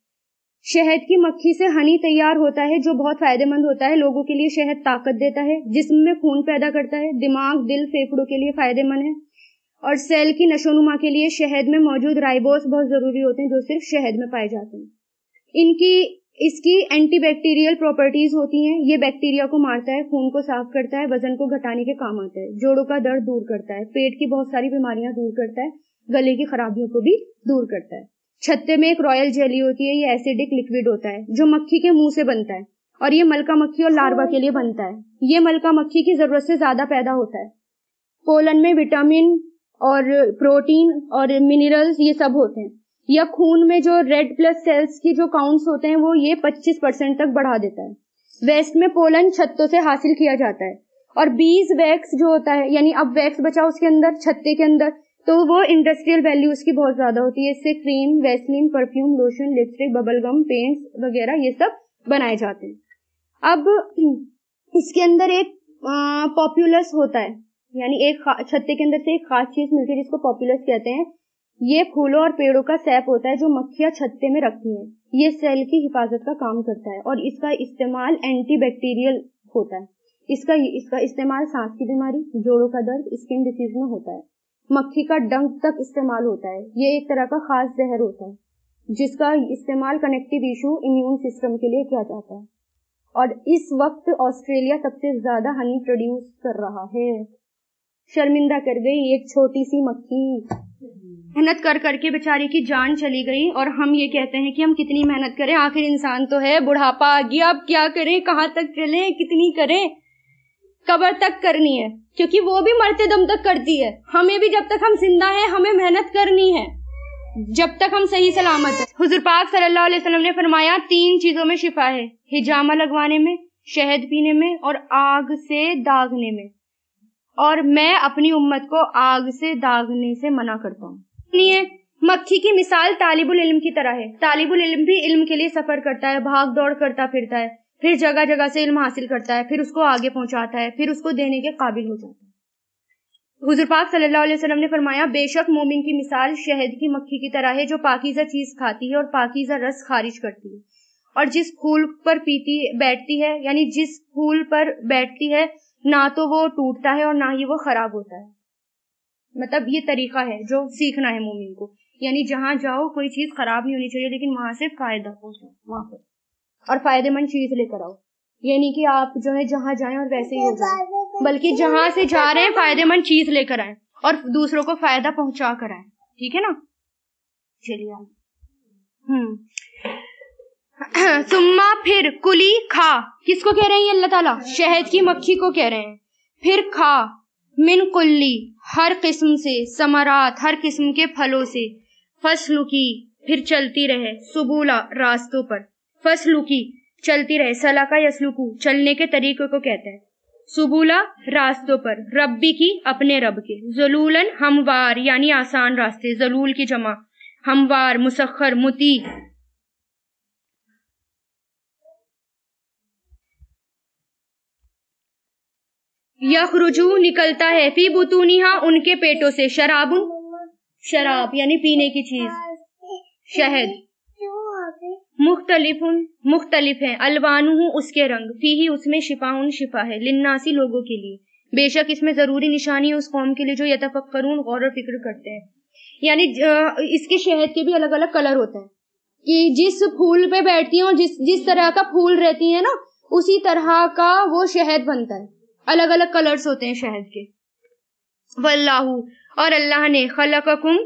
शहद की मक्खी से हनी तैयार होता है जो बहुत फायदेमंद होता है। लोगों के लिए शहद ताकत देता है, जिस्म में खून पैदा करता है, दिमाग, दिल, फेफड़ों के लिए फायदेमंद है, और सेल की नशोनुमा के लिए शहद में मौजूद राइबोस बहुत जरूरी होते हैं जो सिर्फ शहद में पाए जाते हैं। इसकी एंटीबैक्टीरियल प्रॉपर्टीज होती हैं, ये बैक्टीरिया को मारता है, खून को साफ करता है, वजन को घटाने के काम आता है, जोड़ों का दर्द दूर करता है, पेट की बहुत सारी बीमारियां दूर करता है, गले की खराबियों को भी दूर करता है। छत्ते में एक रॉयल जेली होती है, ये एसिडिक लिक्विड होता है जो मक्खी के मुंह से बनता है, और ये मलका मक्खी और लार्वा के लिए बनता है। ये मलका मक्खी की जरूरत से ज्यादा पैदा होता है। पोलन में विटामिन और प्रोटीन और मिनरल्स ये सब होते हैं। या खून में जो रेड ब्लड सेल्स की जो काउंट्स होते हैं वो ये 25% तक बढ़ा देता है। वेस्ट में पोलन छत्तों से हासिल किया जाता है, और बीज वैक्स जो होता है, यानी अब वैक्स बचा उसके अंदर, छत्ते के अंदर, तो वो इंडस्ट्रियल वैल्यू उसकी बहुत ज्यादा होती है। इससे cream, Vaseline, perfume, lotion, lipstick, bubble gum, paints वगैरह ये सब बनाए जाते हैं। अब इसके अंदर एक पॉपुलस होता है, यानी एक छत्ते के अंदर से एक खास चीज मिलती है जिसको पॉपुलस कहते हैं। ये फूलों और पेड़ों का सैप होता है जो मक्खियां छत्ते में रखती हैं। یہ سیل کی حفاظت کا کام کرتا ہے اور اس کا استعمال اینٹی بیکٹیریل ہوتا ہے. اس کا استعمال سانس کی بیماری, جوڑوں کا درد, اسکن ڈیزیز میں ہوتا ہے. مکھی کا ڈنک تک استعمال ہوتا ہے. یہ ایک طرح کا خاص زہر ہوتا ہے جس کا استعمال کنیکٹیو ایشو امیون سسٹم کے لیے کیا جاتا ہے. اور اس وقت آسٹریلیا سب سے زیادہ ہنی پروڈیوس کر رہا ہے. شرمندہ کر گئی ایک چھوٹی سی مکھی, محنت کر کر کے بیچاری کی جان چلی گئی. اور ہم یہ کہتے ہیں کہ ہم کتنی محنت کریں, آخر انسان تو ہے, بڑھاپا آ گیا, اب کیا کریں, کہاں تک چلیں, کتنی کریں, قبر تک کرنی ہے کیونکہ وہ بھی مرتے دم تک کرتی ہے. ہمیں بھی جب تک ہم زندہ ہیں ہمیں محنت کرنی ہے, جب تک ہم صحیح سلامت ہیں. حضور پاک صلی اللہ علیہ وسلم نے فرمایا 3 چیزوں میں شفا ہے, حجامہ لگوانے میں, شہد پینے میں اور آگ سے داغنے میں. اور میں اپنی امت کو آگ سے داغنے سے منع کرتا ہوں. مکھی کی مثال طالب العلم کی طرح ہے. طالب العلم بھی علم کے لیے سفر کرتا ہے, بھاگ دوڑ کرتا پھرتا ہے, پھر جگہ جگہ سے علم حاصل کرتا ہے, پھر اس کو آگے پہنچاتا ہے, پھر اس کو دینے کے قابل ہو جاتا ہے. حضور پاک صلی اللہ علیہ وسلم نے فرمایا بے شک مومن کی مثال شہد کی مکھی کی طرح ہے جو پاکیزہ چیز کھاتی ہے اور پاکیزہ رس خارج کرتی ہے. اور جس پھول پر بیٹھتی ہے, یعنی جس پھول پر بیٹھتی ہے نہ تو وہ ٹوٹتا ہے اور نہ ہی وہ خراب ہوتا ہے. مطلب یہ طریقہ ہے جو سیکھنا ہے مومن کو, یعنی جہاں جاؤ کوئی چیز خراب نہیں ہونی چاہیے لیکن وہاں سے فائدہ پہنچاؤ وہاں پر, اور فائدے مند چیز لے کر آؤ. یعنی کہ آپ جو ہے جہاں جائیں اور ویسے ہی ہو جائیں, بلکہ جہاں سے جا رہے ہیں فائدے مند چیز لے کر آئیں اور دوسروں کو فائدہ پہنچا کر آئیں. ٹھیک ہے نا, چلیے ثم پھر کلی کھا, کس کو کہہ رہے ہیں اللہ تعالیٰ؟ شہد کی مکھی کو کہہ رہے ہیں. پھر کھا من کلی, ہر قسم سے, ثمرات, ہر قسم کے پھلوں سے, فصل کی, پھر چلتی رہے, سبولا, راستوں پر, فصل کی, چلتی رہے, سلکا یسلکو, چلنے کے طریقے کو کہتے ہیں, سبولا, راستوں پر, ربی کی, اپنے رب کے, ذلولن, ہموار, یعنی آسان راستے, ذلول کی جمع, ہموار, مسخر, مطیع. یخرجو, نکلتا ہے, فی بطونہا, ان کے پیٹوں سے, شرابن, شراب یعنی پینے کی چیز, شہد, مختلف ہیں, الوانہ, اس کے رنگ, فیہ, اس میں, شفاء, شفا ہے, للناس, لوگوں کے لیے, بے شک اس میں ضروری نشانی ہے اس قوم کے لیے جو یتفکرون, غور و فکر کرتے ہیں. یعنی اس کے شہد کے بھی الگ الگ کلر ہوتے ہیں کہ جس پھول پہ بیٹھتی ہیں اور جس طرح کا پھول رہتی ہیں نا اسی طرح کا وہ شہد بنتا ہے. الگ الگ کلرز ہوتے ہیں شہد کے. واللہ, اور اللہ نے, خلقکم,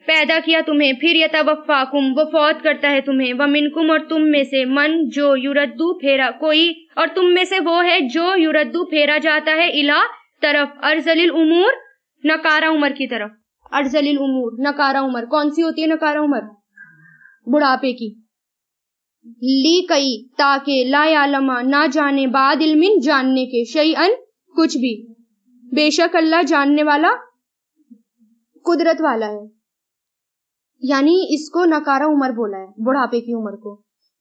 پیدا کیا تمہیں, پھر یتوفاکم, وہ فوت کرتا ہے تمہیں, ومنکم, اور تم میں سے, من, جو, یردو, پھیرا, کوئی, اور تم میں سے وہ ہے جو یردو, پھیرا جاتا ہے, الا, طرف, ارذل الامور, نکارہ عمر کی طرف. ارذل الامور, نکارہ عمر, کون سی ہوتی ہے نکارہ عمر؟ بڑھاپے کی. لی کئی, تاکہ, لا یعلما, نہ جانے, بعد علم, جاننے کے, شیئن, کچھ بھی, بے شک اللہ جاننے والا, قدرت والا ہے. یعنی اس کو نکارہ عمر بولا ہے, بڑھاپے کی عمر کو,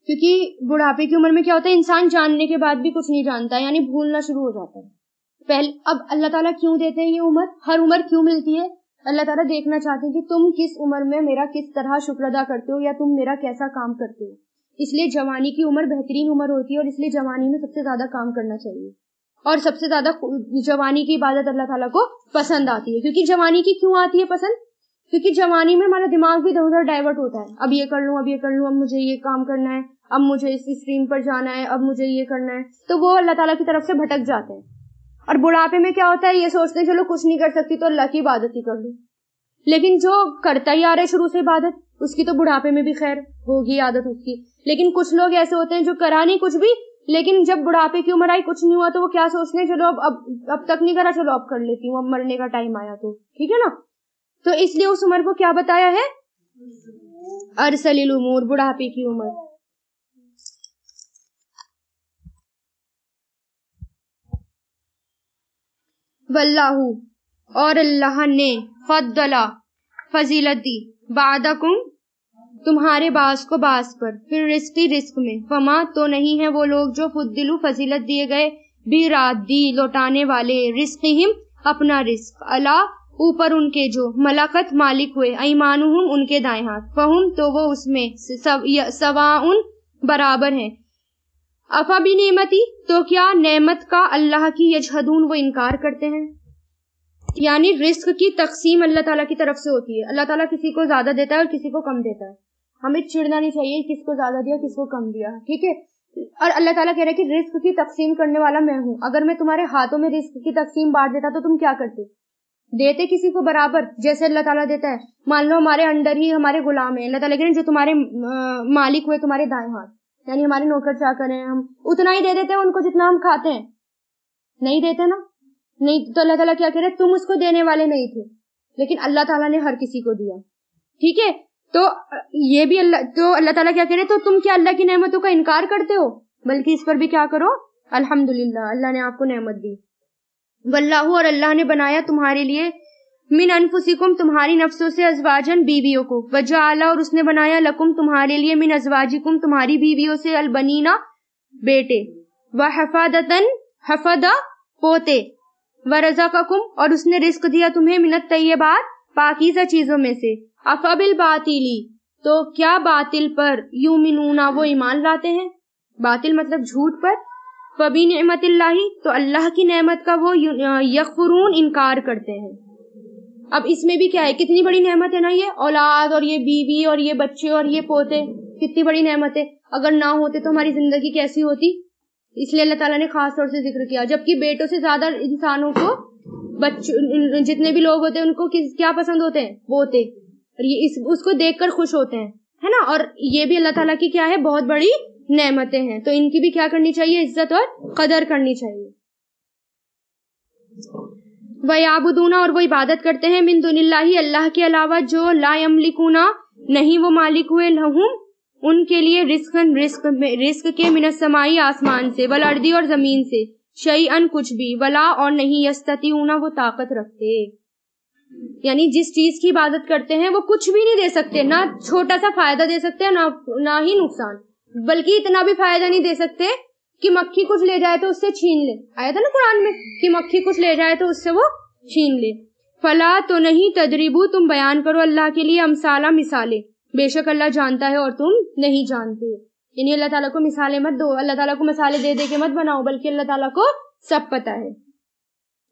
کیونکہ بڑھاپے کی عمر میں کیا ہوتا ہے, انسان جاننے کے بعد بھی کچھ نہیں جانتا, یعنی بھولنا شروع ہو جاتا ہے. اب اللہ تعالیٰ کیوں دیتے ہیں یہ عمر, ہر عمر کیوں ملتی ہے؟ اللہ تعالیٰ دیکھنا چاہتے ہیں کہ تم کس عمر میں میرا کس طرح شکر ادا کرتے ہو یا تم میرا کیسا کام کرتے ہو. اس لیے جوانی کی عمر بہترین عمر ہوتی ہے اور اس لیے جوانی میں سب سے زیادہ کام کرنا چاہیے اور سب سے زیادہ جوانی کی عبادت اللہ تعالیٰ کو پسند آتی ہے. کیونکہ جوانی کی کیوں آتی ہے پسند؟ کیونکہ جوانی میں ہمارا دماغ بھی ادھر ادھر ڈائیورٹ ہوتا ہے, اب یہ کر لوں, اب یہ کر لوں, اب مجھے یہ کام کرنا ہے, اب مجھے اس اسٹریم پر جانا ہے, اب مجھے یہ کرنا ہے, تو وہ اللہ تعالیٰ کی طرف سے بھٹک جاتے ہیں. اور بڑھاپے میں کیا ہوتا ہے, یہ سوچتے ہیں چلو کچھ نہیں کر سکتی تو اللہ کی عبادت ہی کر لوں. لیکن جو کرتا ہی آ رہا ہے شروع سے عبادت, اس کی تو بڑھاپے میں بھی خیر ہوگی عادت اس کی. لیکن کچھ لوگ ایسے ہوتے ہیں جو کرا نہیں کچھ بھی, لیکن جب بڑھاپے کی عمر آئی کچھ نہیں ہوا تو وہ کیا سوچتے ہیں, چلو اب تک نہیں کرا, چلو اب کر لیتی ہوں, اب مرنے کا ٹائم آیا تو ٹھیک ہے نا. تو اس لیے اس عمر کو کیا بتایا ہے, ارسل الامور, بڑھاپے کی عمر. واللہ, اور اللہ نے, فضلا, فضیلت دی, بعدکم, تمہارے بعض کو بعض پر, پھر رزقی, رزق میں, فما, تو نہیں ہے وہ لوگ جو فضلوا, فضیلت دیے گئے, بھی رات دی, لوٹانے والے, رزقہم, اپنا رزق, الا, اوپر ان کے جو ملکت مالک ہوئے ایمانہم ان کے دائیں ہاتھ فہم تو وہ اس میں سواء برابر ہیں افا بنعمتی تو کیا نعمت کا اللہ کی یجحدون وہ انکار کرتے ہیں. یعنی رزق کی تقسیم اللہ تعالیٰ کی طرف سے ہوتی ہے. اللہ تعالیٰ کسی کو زیادہ دیتا ہے اور کسی کو کم دیتا ہے. ہمیں چڑنا نہیں چاہیے کس کو زیادہ دیا کس کو کم دیا, ٹھیک ہے. اور اللہ تعالیٰ کہہ رہا ہے کہ رزق کی تقسیم کرنے والا میں ہوں. اگر میں تمہارے ہاتھوں میں رزق کی تقسیم بانٹ دیتا تو تم کیا کرتے؟ دیتے کسی کو برابر جیسے اللہ تعالیٰ دیتا ہے. مان لو ہمارے انڈر ہی ہمارے غلام ہیں, اللہ تعالیٰ کہہ رہے ہیں جو تمہارے مالک ہوئے تمہارے دائیں ہاتھ, یعنی ہمارے نوکر چاکر ہیں, ہم اتنا ہی دے دیتے ہیں ان کو جتنا ہم کھاتے ہیں. نہیں دیتے نا, نہیں. تو اللہ تعالیٰ کیا کہہ رہے ہیں, تم اس کو دینے والے نہیں تھے لیکن اللہ تعالیٰ نے ہر کسی کو دیا, ٹھیک ہے. تو یہ بھی اللہ تعالیٰ کیا کہہ رہے, تو تم کیا اللہ کی نعمتوں کا انکار کرتے ہو, بلکہ اس پر بھی کیا کرو الحمدللہ, اللہ نے آپ کو نعمت دی. واللہ اور اللہ نے بنایا تمہارے لیے من انفسکم تمہاری نفسوں سے ازواجن بیویوں کو, وجعل اور اس نے بنایا لکم تمہارے لیے من ازواجکم تمہاری بیویوں سے البنینا بیٹے, وحفادتن حفدہ پوتے, ورزقکم اور اس نے رزق دیا تمہیں من الطیبات پاکیزہ چیزوں میں سے, افبالباطلی تو کیا باطل پر یؤمنون وہ ایمان لاتے ہیں, باطل مطلب جھوٹ پر, فبنعمت اللہ تو اللہ کی نعمت کا وہ یکفرون انکار کرتے ہیں. اب اس میں بھی کیا ہے, کتنی بڑی نعمت ہے نا, یہ اولاد اور یہ بیوی اور یہ بچے اور یہ پوتے, کتنی بڑی نعمت ہے. اگر نہ ہوتے تو ہماری زندگی کیسی ہوتی, اس لیے اللہ تعالیٰ نے خاص طور سے ذکر کیا. جبکہ بیٹوں سے زیادہ انسانوں کو جتنے بھی لوگ ہوتے ہیں ان کو کیا پسند ہوتے ہیں, پوتے, اور یہ اس کو دیکھ کر خوش ہوتے ہیں, ہے نا. اور یہ بھی اللہ تعالیٰ کی کیا ہے, بہت بڑی نعمتیں ہیں, تو ان کی بھی کیا کرنی چاہیے, عزت اور قدر کرنی چاہیے. وَيَعْبُدُونَ اور وہ عبادت کرتے ہیں من دون اللہ اللہ کے علاوہ جو لا یملکون نہیں وہ مالک ہوئے لہم ان کے لیے رزق کے من السماء آسمان سے والارض اور زمین سے شیئن کچھ بھی ولا اور نہیں یستطیعون وہ طاقت رکھتے. یعنی جس چیز کی عبادت کرتے ہیں وہ کچھ بھی نہیں دے سکتے, نہ چھوٹا سا فائدہ دے سکتے نہ ہی نقصان, بلکہ اتنا بھی فائدہ نہیں دے سکتے کہ مکھی کچھ لے جائے تو اس سے چھین لے. آیا تھا نا قرآن میں کہ مکھی کچھ لے جائے تو اس سے وہ چھین لے. فلا تو نہیں تدریبو تم بیان کرو اللہ کے لیے امثالہ مثالیں, بے شک اللہ جانتا ہے اور تم نہیں جانتے. یعنی اللہ تعالیٰ کو مثالیں مت دو, اللہ تعالیٰ کو مثالیں دے دے کے مت بناؤ, بلکہ اللہ تعالیٰ کو سب پتہ ہے.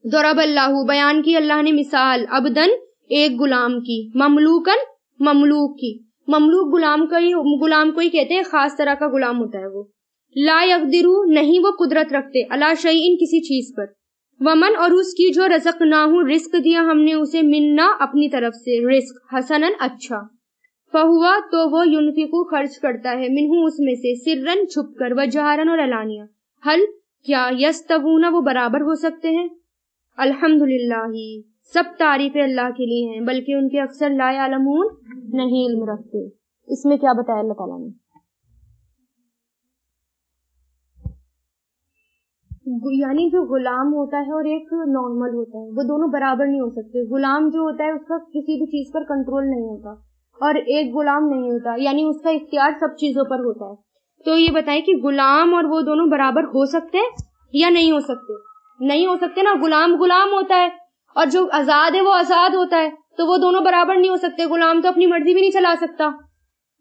ضرب اللہ بیان کی اللہ نے مثال عبدن ایک غلام کی, مملوکن مملوک کی. مملوک غلام کو ہی کہتے ہیں, خاص طرح کا غلام ہوتا ہے وہ. لا یقدرو نہیں وہ قدرت رکھتے, علی شیئن کسی چیز پر. ومن اور اس کی جو رزقناہ رزق دیا ہم نے اسے منا اپنی طرف سے, رزق حسنن اچھا, فہوا تو وہ ینفقو خرچ کرتا ہے, منہ اس میں سے, سرن چھپ کر, وجہرن اور علانیہ, حل کیا یستوون وہ برابر ہو سکتے ہیں. الحمدللہ سب تعریف اللہ کے لیے ہیں, بلکہ ان کے اکثر لا یعلمون نہیں علم رکھتے. اس میں کیا بتایا اللہ تعالیٰ نے, یعنی جو غلام ہوتا ہے اور ایک نارمل ہوتا ہے وہ دونوں برابر نہیں ہو سکتے. غلام جو ہوتا ہے اس کا کسی بھی چیز پر کنٹرول نہیں ہوتا اور ایک غلام نہیں ہوتا, یعنی اس کا اختیار سب چیزوں پر ہوتا ہے. تو یہ بتائیں کہ غلام اور وہ دونوں برابر ہو سکتے یا نہیں ہو سکتے. نہیں ہو سکتے نا, غلام ہوتا ہے اور جو آزاد ہے وہ آزاد ہوتا ہے, تو وہ دونوں برابر نہیں ہو سکتے. غلام تو اپنی مرضی بھی نہیں چلا سکتا,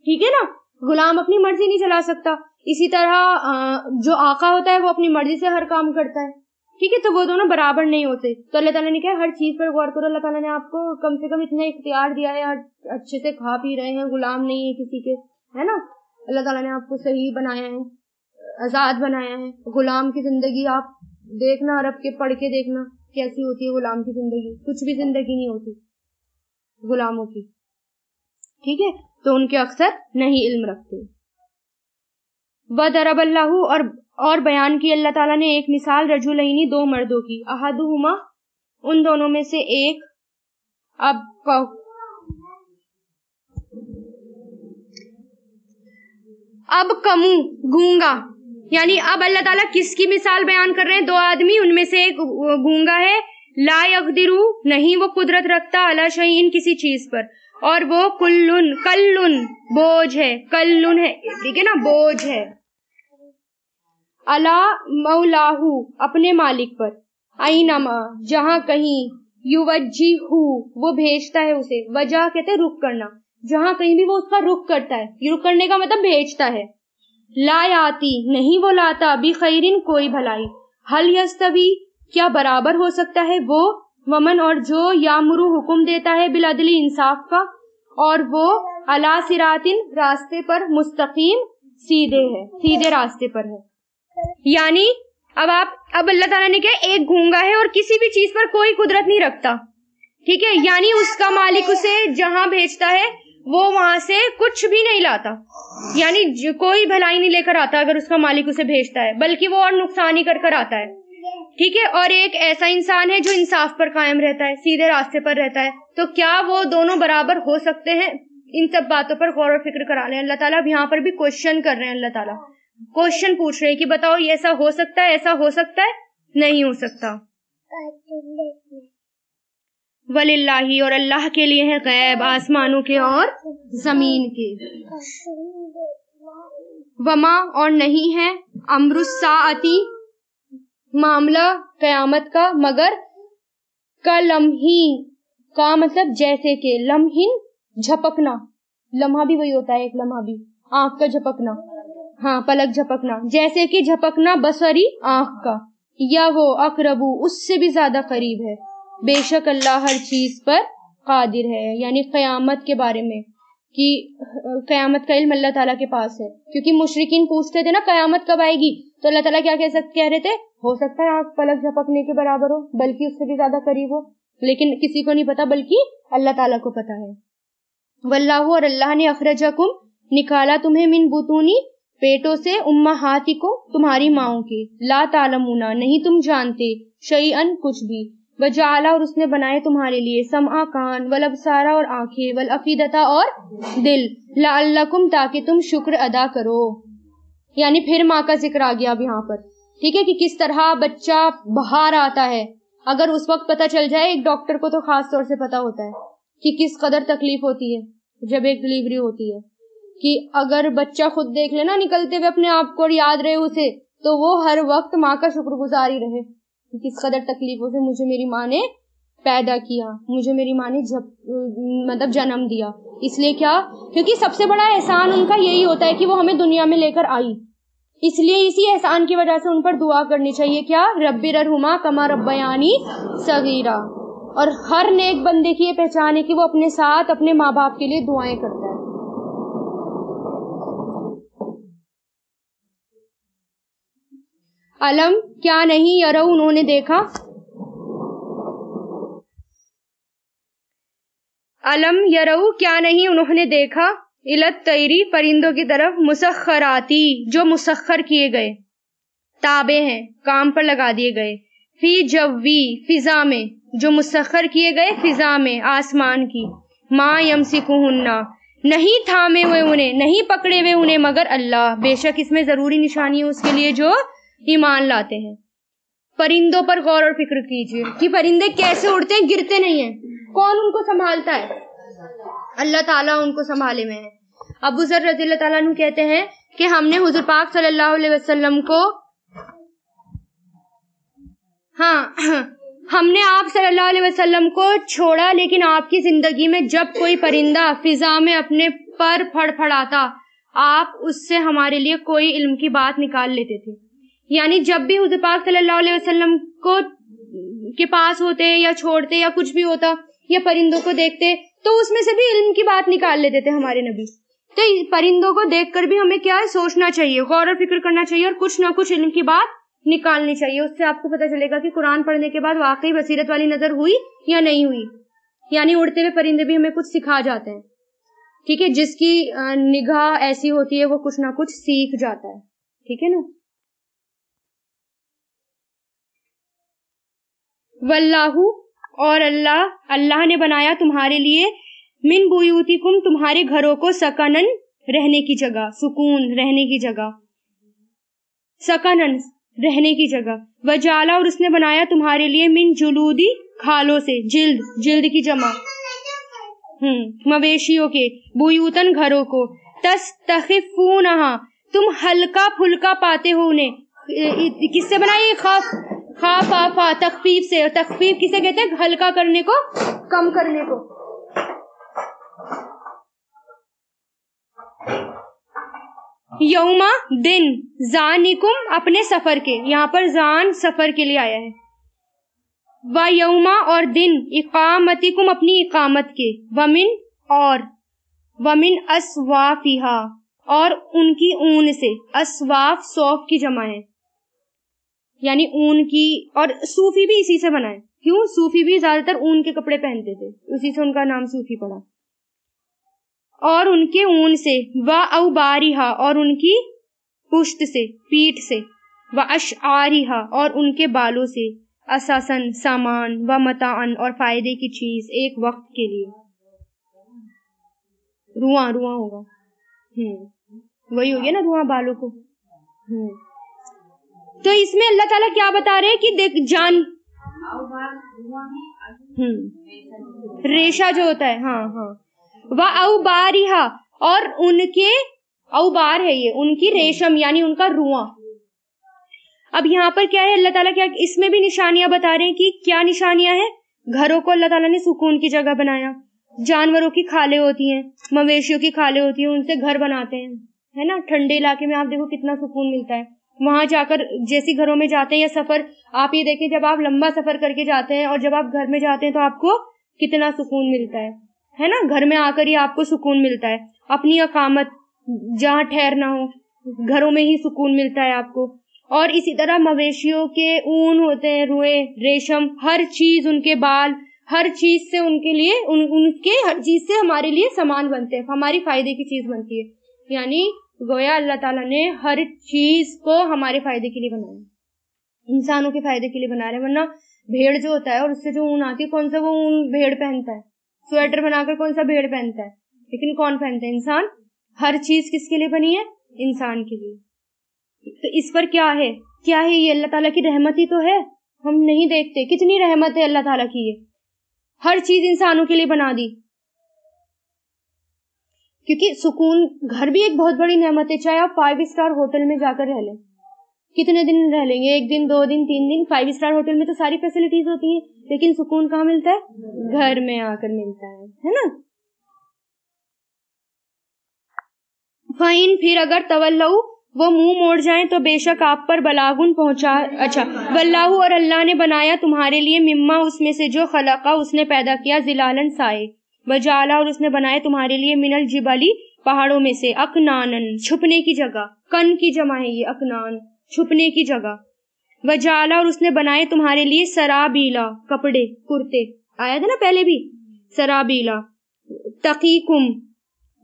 ٹھیک ہے نا, غلام اپنی مرضی نہیں چلا سکتا. اسی طرح جو آقا ہوتا ہے وہ اپنی مرضی سے ہر کام کرتا ہے, ٹھیک ہے, تو وہ دونوں برابر نہیں ہوتے. تو اللہ تعالیٰ نے کہا ہر چیز پر غور کرو. اللہ تعالیٰ نے آپ کو کم سے کم اتنا اختیار دیا ہے, اچھے سے کھا پی رہے ہیں, غلام نہیں ہے کسی کے, ہے نا. اللہ تعالیٰ نے آپ کو صحیح بنایا ہے, آزاد بنایا ہے. غلام کی زندگی آپ دیکھنا, عرب کے پڑھ کے دیکھنا کیسی ہوتی ہے غلام کی زندگی, کچھ بھی زندگی نہیں ہوتی غلاموں کی, ٹھیک ہے. تو ان کے اکثر نہیں علم رکھتے. وَضَرَبَ اللَّهُ اور بیان کی اللہ تعالیٰ نے ایک مثال رجلین دو مردوں کی, احدہما ان دونوں میں سے ایک, اب کمو گونگا, یعنی اب اللہ تعالیٰ کس کی مثال بیان کر رہے ہیں, دو آدمی, ان میں سے ایک گونگا ہے, لا یقدرو نہیں وہ قدرت رکھتا, علی شیئن کسی چیز پر, اور وہ کلن بوجھ ہے, کلن ہے, ٹھیک ہے نا, بوجھ ہے, علی مولاہو اپنے مالک پر, اینما جہاں کہیں, युवज्जिहु वो भेजता है उसे, वजह कहते हैं रुख करना, जहां कहीं भी वो उसका रुख करता है, रुख करने का मतलब भेजता है। ला याती नहीं वो लाता, बि खैरिन कोई भलाई, हल यस्तवी क्या बराबर हो सकता है वो, वमन और जो, यामुरु हुक्म देता है, बिल अदली इंसाफ का, और वो अला सिरातिन रास्ते पर, मुस्तकीम सीधे है, सीधे रास्ते पर है। यानी अब अल्लाह ताला ने क्या, एक गूंगा है और किसी भी चीज पर कोई कुदरत नहीं रखता, ठीक है, यानी उसका मालिक उसे जहां भेजता है वो वहां से कुछ भी नहीं लाता, यानी कोई भलाई नहीं लेकर आता अगर उसका मालिक उसे भेजता है, बल्कि वो और नुकसान ही कर आता है, ठीक है। और एक ऐसा इंसान है जो इंसाफ पर कायम रहता है, सीधे रास्ते पर रहता है, तो क्या वो दोनों बराबर हो सकते हैं? इन सब बातों पर गौर और फिक्र करा रहे हैं अल्लाह ताला। अब यहाँ पर भी क्वेश्चन कर रहे हैं, अल्लाह ताला क्वेश्चन पूछ रहे हैं कि बताओ ये ऐसा हो सकता है, ऐसा हो सकता है, नहीं हो सकता। वलिल्लाही और अल्लाह के लिए है गैब आसमानों के और जमीन के, वमा और नहीं है, अमरुस्साअती मामला कयामत का, मगर का लम्ही का मतलब जैसे के, लम्हिन झपकना, लम्हा भी वही होता है, एक लम्हा भी आंख का झपकना, हाँ पलक झपकना, जैसे कि झपकना बसरी आंख का, या वो अकरबू उससे भी ज्यादा करीब है, बेशक अल्लाह हर चीज पर कादिर है। यानी कयामत के बारे में कि कयामत का इल्म अल्लाह ताला के पास है, क्योंकि मुशरिकीन पूछते थे ना कयामत कब आएगी, तो अल्लाह ताला क्या कह रहे थे, हो सकता है आंख पलक झपकने के बराबर हो, बल्कि उससे भी ज्यादा करीब हो, लेकिन किसी को नहीं पता, बल्कि अल्लाह ताला को पता है। वल्लाहु और अल्लाह ने अखरजकुम निकाला तुम्हें, मिन बुतूनी पेटों से, उम्महातिकुम तुम्हारी माओं के, ला तालमुना नहीं तुम जानते, शैअन कुछ भी, वजाला और उसने बनाए तुम्हारे लिए, समआ कान, वल अबसारा और आंखें, वल अफीदता और दिल, लअल्लकुम ताकि तुम शुक्र अदा करो। यानी फिर माँ का जिक्र आ गया अब यहाँ पर, ठीक है, कि किस तरह बच्चा बाहर आता है, अगर उस वक्त पता चल जाए, एक डॉक्टर को तो खास तौर से पता होता है कि किस कदर तकलीफ होती है जब एक डिलीवरी होती है, कि अगर बच्चा खुद देख लेना निकलते हुए अपने आप को और याद रहे उसे, तो वो हर वक्त माँ का शुक्रगुजार ही रहे कि किस कदर तकलीफों से मुझे मेरी माँ ने पैदा किया, मुझे मेरी माँ ने मतलब जन्म दिया। इसलिए क्या, क्योंकि सबसे बड़ा एहसान उनका यही होता है कि वो हमें दुनिया में लेकर आई, इसलिए इसी एहसान की वजह से उन पर दुआ करनी चाहिए, क्या, रब्बिरहुमा कमा रब्बयानी सगीरा। और हर नेक बंदे की ये पहचान है कि वो अपने साथ अपने माँ बाप के लिए दुआएं करता है। अलम क्या नहीं, यरौ उन्होंने देखा, अलम यरौ क्या नहीं उन्होंने देखा, इलत तैरी परिंदों की तरफ, मुसख्खराती जो मुसख्खर किए गए, ताबे हैं काम पर लगा दिए गए, फी जव्वी फिजा में जो मुसख्खर किए गए, फिजा में आसमान की, मा यमसिकुहुन्ना नहीं थामे हुए उन्हें, नहीं पकड़े हुए उन्हें मगर अल्लाह, बेशक इसमें जरूरी निशानी है उसके लिए जो ईमान लाते हैं। परिंदों पर गौर और फिक्र कीजिए कि परिंदे कैसे उड़ते हैं, गिरते नहीं हैं, कौन उनको संभालता है, अल्लाह ताला उनको संभाले में है। अबू ज़र रज़ियल्लाहु ताला अन्हु कहते हैं कि हमने हुजूर पाक सल्लल्लाहु अलैहि वसल्लम को, हमने आप सल्लल्लाहु अलैहि वसल्लम को छोड़ा, लेकिन आपकी जिंदगी में जब कोई परिंदा फिजा में अपने पर फड़फड़ाता, आप उससे हमारे लिए कोई इल्म की बात निकाल लेते थे। यानी जब भी हुजूर पाक सल्लल्लाहु अलैहि वसल्लम को के पास होते या छोड़ते या कुछ भी होता या परिंदों को देखते, तो उसमें से भी इल्म की बात निकाल लेते थे हमारे नबी। तो परिंदों को देखकर भी हमें क्या है, सोचना चाहिए, गौर और फिक्र करना चाहिए और कुछ ना कुछ इल्म की बात निकालनी चाहिए। उससे आपको पता चलेगा कि कुरान पढ़ने के बाद वाकई बसीरत वाली नजर हुई या नहीं हुई। यानी उड़ते हुए परिंदे भी हमें कुछ सिखा जाते हैं, ठीक है, जिसकी निगाह ऐसी होती है वो कुछ ना कुछ सीख जाता है, ठीक है ना। वल्लाहु और अल्लाह, अल्लाह ने बनाया तुम्हारे लिए, मिन बुयूतिकुम तुम्हारे घरों को, सकनन रहने की जगह, सुकून रहने की जगह, सकनन रहने की जगह, वजाला और उसने बनाया तुम्हारे लिए, मिन जुलूदी खालों से, जिल्द, जिल्द की जमा, मवेशियों के, बुयूतन घरों को, तस्तखिफूनहा तुम हल्का फुल्का पाते हो उन्हें, किससे बनाई, खाफाफा तखफीफ से, और तखफीफ किसे कहते हैं? हल्का करने को, कम करने को। यौमा दिन, जानिकुम अपने सफर के, यहाँ पर जान सफर के लिए आया है। व यौमा और दिन, इकामतिकुम अपनी इकामत के, वमिन और, वमिन अस्वाफिहा और उनकी ऊन से, अस्वाफ सौफ की जमा है, यानी ऊन की, और सूफी भी इसी से बना है। क्यों? सूफी भी ज्यादातर ऊन के कपड़े पहनते थे, उसी से उनका नाम सूफी पड़ा। और उनके ऊन से, व औबारिहा और उनकी पुष्ट से, पीठ से, व अशआरिहा और उनके बालों से, असासन सामान, व मताअन और फायदे की चीज, एक वक्त के लिए। रुआ रुआ होगा, वही हो गया ना, रुआ बालों को। तो इसमें अल्लाह ताला क्या बता रहे हैं कि देख जान, रेशा जो होता है, हाँ, व औबारिहा और उनके, औबार है ये, उनकी रेशम यानी उनका रुआ। अब यहाँ पर क्या है, अल्लाह ताला क्या इसमें भी निशानियां बता रहे हैं कि क्या निशानियां हैं। घरों को अल्लाह ताला ने सुकून की जगह बनाया, जानवरों की खालें होती हैं, मवेशियों की खालें होती हैं, उनसे घर बनाते हैं, है ना। ठंडे इलाके में आप देखो कितना सुकून मिलता है, वहां जाकर जैसी घरों में जाते हैं, या सफर आप ये देखें, जब आप लंबा सफर करके जाते हैं और जब आप घर में जाते हैं तो आपको कितना सुकून मिलता है ना। घर में आकर ही आपको सुकून मिलता है। अपनी अकामत जहाँ ठहरना हो, घरों में ही सुकून मिलता है आपको। और इसी तरह मवेशियों के ऊन होते हैं, रुए, रेशम, हर चीज, उनके बाल, हर चीज से उनके लिए, उनके हर चीज से हमारे लिए सामान बनते हैं, हमारी फायदे की चीज बनती है। यानी गोया अल्लाह ताला ने हर चीज को हमारे फायदे के लिए बनाया, इंसानों के फायदे के लिए बना रहे हैं। वरना भेड़ जो होता है और उससे जो ऊन आती है, कौन सा वो ऊन भेड़ पहनता है? स्वेटर बनाकर कौन सा भेड़ पहनता है? लेकिन कौन पहनता है? इंसान। हर चीज किसके लिए बनी है? इंसान के लिए। तो इस पर क्या है ये अल्लाह ताला की रहमत ही तो है, हम नहीं देखते कितनी रहमत है अल्लाह ताला की। ये हर चीज इंसानों के लिए बना दी, क्योंकि सुकून, घर भी एक बहुत बड़ी नेमत है। चाहे आप 5 स्टार होटल में जाकर रह लें, कितने दिन रह लेंगे? 1 दिन, 2 दिन, 3 दिन। 5 स्टार होटल में तो सारी फैसिलिटीज होती हैं, लेकिन सुकून कहाँ मिलता है? घर में आकर मिलता है ना। फाइन, फिर अगर तवल्लऊ, वो मुंह मोड़ जाएं, तो बेशक आप पर बलागुन पहुंचा। अच्छा, वल्लाहु और अल्लाह ने बनाया तुम्हारे लिए, मिम्मा उसमें से, जो खलका उसने पैदा किया, जिलालन साए, वजाला और उसने बनाए तुम्हारे लिए, मिनल जिबाली पहाड़ों में से, अकनानन छुपने की जगह, कन की जमा है ये, अकनान छुपने की जगह, वजाला और उसने बनाए तुम्हारे लिए, सराबीला कपड़े, कुर्ते, आया था ना पहले भी, सराबीला, तकीकुम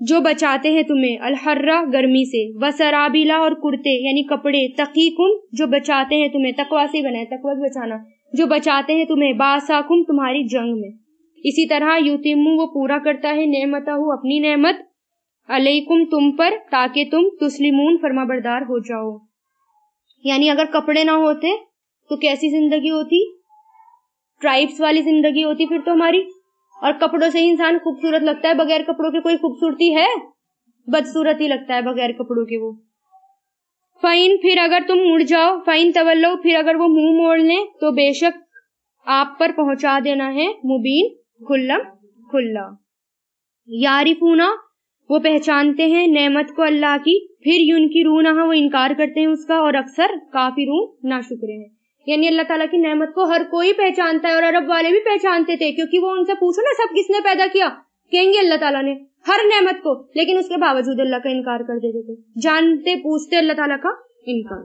जो बचाते हैं तुम्हें, अलहर्रा गर्मी से, व सराबीला और कुर्ते यानी कपड़े, तकीकुम जो बचाते हैं तुम्हें, तकवा से बनाए, तकवा बचाना, जो बचाते हैं तुम्हें, बासाकुम तुम्हारी जंग में। इसी तरह युतिम्मु वो पूरा करता है, नेमतहु अपनी नेमत, अलैकुम तुम पर, ताकि तुम तुस्लिमून फरमाबरदार हो जाओ। यानी अगर कपड़े ना होते तो कैसी जिंदगी होती? ट्राइब्स वाली जिंदगी होती फिर तो हमारी। और कपड़ों से ही इंसान खूबसूरत लगता है, बगैर कपड़ों के कोई खूबसूरती है? बदसूरत ही लगता है बगैर कपड़ों के वो। फाइन, फिर अगर तुम मुड़ जाओ, फाइन तवल्लो, फिर अगर वो मुंह मोड़ लें, तो बेशक आप पर पहुंचा देना है, मुबीन खुल्लम खुल्ला। यारिफूना वो पहचानते हैं नेमत को अल्लाह की, फिर युनकिरूना वो इनकार करते हैं उसका, और अक्सर काफिरून नाशुक्र हैं। यानी अल्लाह ताला की नेमत को हर कोई पहचानता है, और अरब वाले भी पहचानते थे, क्योंकि वो उनसे पूछो ना सब किसने पैदा किया, कहेंगे अल्लाह ताला ने, हर नेमत को, लेकिन उसके बावजूद अल्लाह का इनकार कर देते थे, जानते पूछते अल्लाह ताला का इनकार।